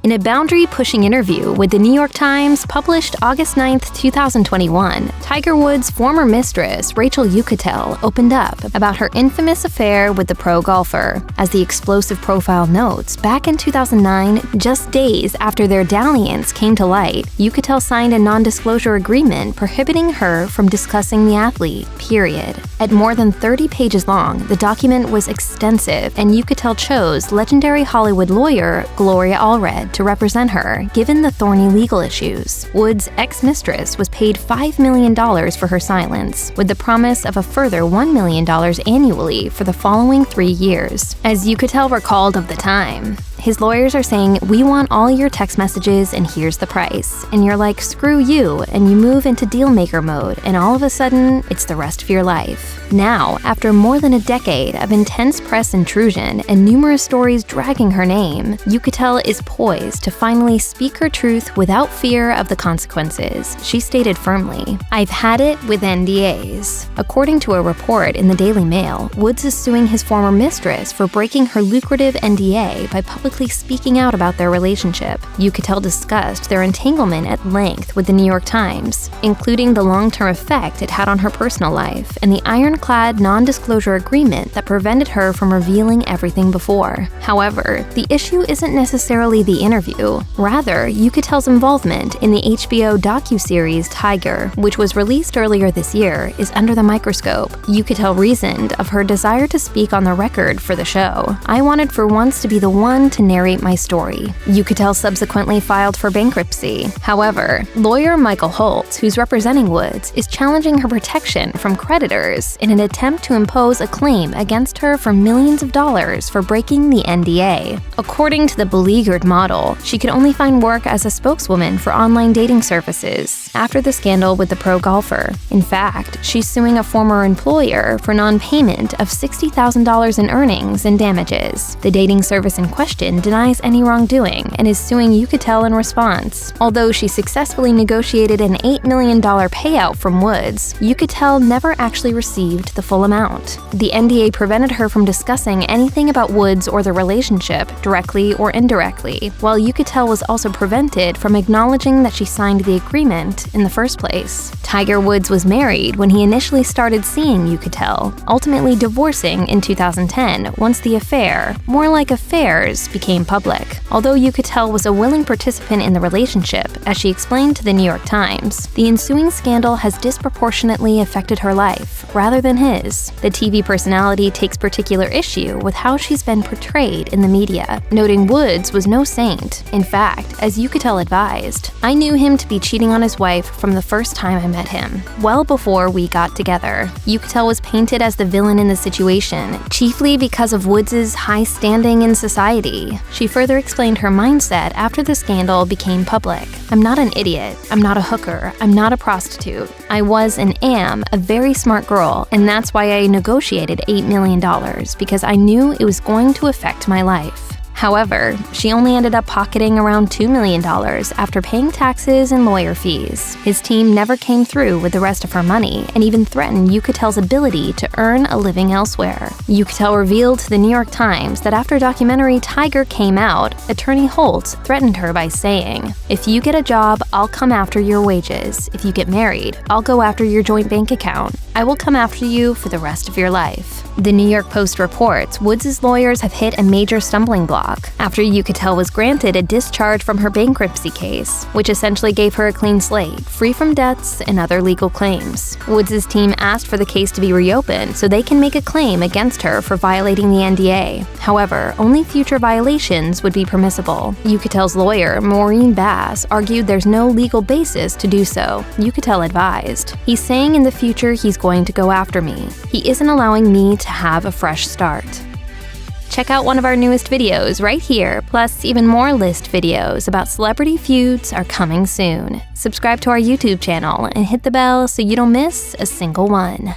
In a boundary-pushing interview with the New York Times published August 9, 2021, Tiger Woods' former mistress, Rachel Uchitel, opened up about her infamous affair with the pro golfer. As the explosive profile notes, back in 2009, just days after their dalliance came to light, Uchitel signed a non-disclosure agreement prohibiting her from discussing the athlete, period. At more than 30 pages long, the document was extensive, and Uchitel chose legendary Hollywood lawyer Gloria Allred to represent her, given the thorny legal issues. Woods' ex-mistress was paid $5 million for her silence, with the promise of a further $1 million annually for the following 3 years. As Uchitel recalled of the time, his lawyers are saying, "We want all your text messages and here's the price." And you're like, "Screw you," and you move into deal-maker mode, and all of a sudden, it's the rest of your life. Now, after more than a decade of intense press intrusion and numerous stories dragging her name, Uchitel is poised to finally speak her truth without fear of the consequences. She stated firmly, "I've had it with NDAs." According to a report in the Daily Mail, Woods is suing his former mistress for breaking her lucrative NDA by publicly speaking out about their relationship. Uchitel discussed their entanglement at length with the New York Times, including the long-term effect it had on her personal life and the ironclad non-disclosure agreement that prevented her from revealing everything before. However, the issue isn't necessarily the interview. Rather, Uchitel's involvement in the HBO docuseries Tiger, which was released earlier this year, is under the microscope. Uchitel reasoned of her desire to speak on the record for the show. "I wanted for once to be the one to narrate my story." Uchitel subsequently filed for bankruptcy. However, lawyer Michael Holtz, who's representing Woods, is challenging her protection from creditors in an attempt to impose a claim against her for millions of dollars for breaking the NDA. According to the beleaguered model, she could only find work as a spokeswoman for online dating services after the scandal with the pro golfer. In fact, she's suing a former employer for non-payment of $60,000 in earnings and damages. The dating service in question denies any wrongdoing and is suing Uchitel in response. Although she successfully negotiated an $8 million payout from Woods, Uchitel never actually received the full amount. The NDA prevented her from discussing anything about Woods or the relationship, directly or indirectly, while Uchitel was also prevented from acknowledging that she signed the agreement in the first place. Tiger Woods was married when he initially started seeing Uchitel, ultimately divorcing in 2010 once the affair, more like affairs, became public. Although Uchitel was a willing participant in the relationship, as she explained to the New York Times, the ensuing scandal has disproportionately affected her life, rather than his. The TV personality takes particular issue with how she's been portrayed in the media, noting Woods was no saint. In fact, as Uchitel advised, "I knew him to be cheating on his wife from the first time I met him, well before we got together." Uchitel was painted as the villain in the situation, chiefly because of Woods' high standing in society. She further explained her mindset after the scandal became public. "I'm not an idiot. I'm not a hooker. I'm not a prostitute. I was and am a very smart girl, and that's why I negotiated $8 million, because I knew it was going to affect my life." However, she only ended up pocketing around $2 million after paying taxes and lawyer fees. His team never came through with the rest of her money and even threatened Uchitel's ability to earn a living elsewhere. Uchitel revealed to the New York Times that after documentary Tiger came out, attorney Holtz threatened her by saying, "If you get a job, I'll come after your wages. If you get married, I'll go after your joint bank account. I will come after you for the rest of your life." The New York Post reports Woods' lawyers have hit a major stumbling block after Uchitel was granted a discharge from her bankruptcy case, which essentially gave her a clean slate, free from debts and other legal claims. Woods' team asked for the case to be reopened so they can make a claim against her for violating the NDA. However, only future violations would be permissible. Uchitel's lawyer, Maureen Bass, argued there's no legal basis to do so. Uchitel advised, "He's saying in the future he's going to go after me. He isn't allowing me to have a fresh start." Check out one of our newest videos right here, plus even more list videos about celebrity feuds are coming soon. Subscribe to our YouTube channel and hit the bell so you don't miss a single one.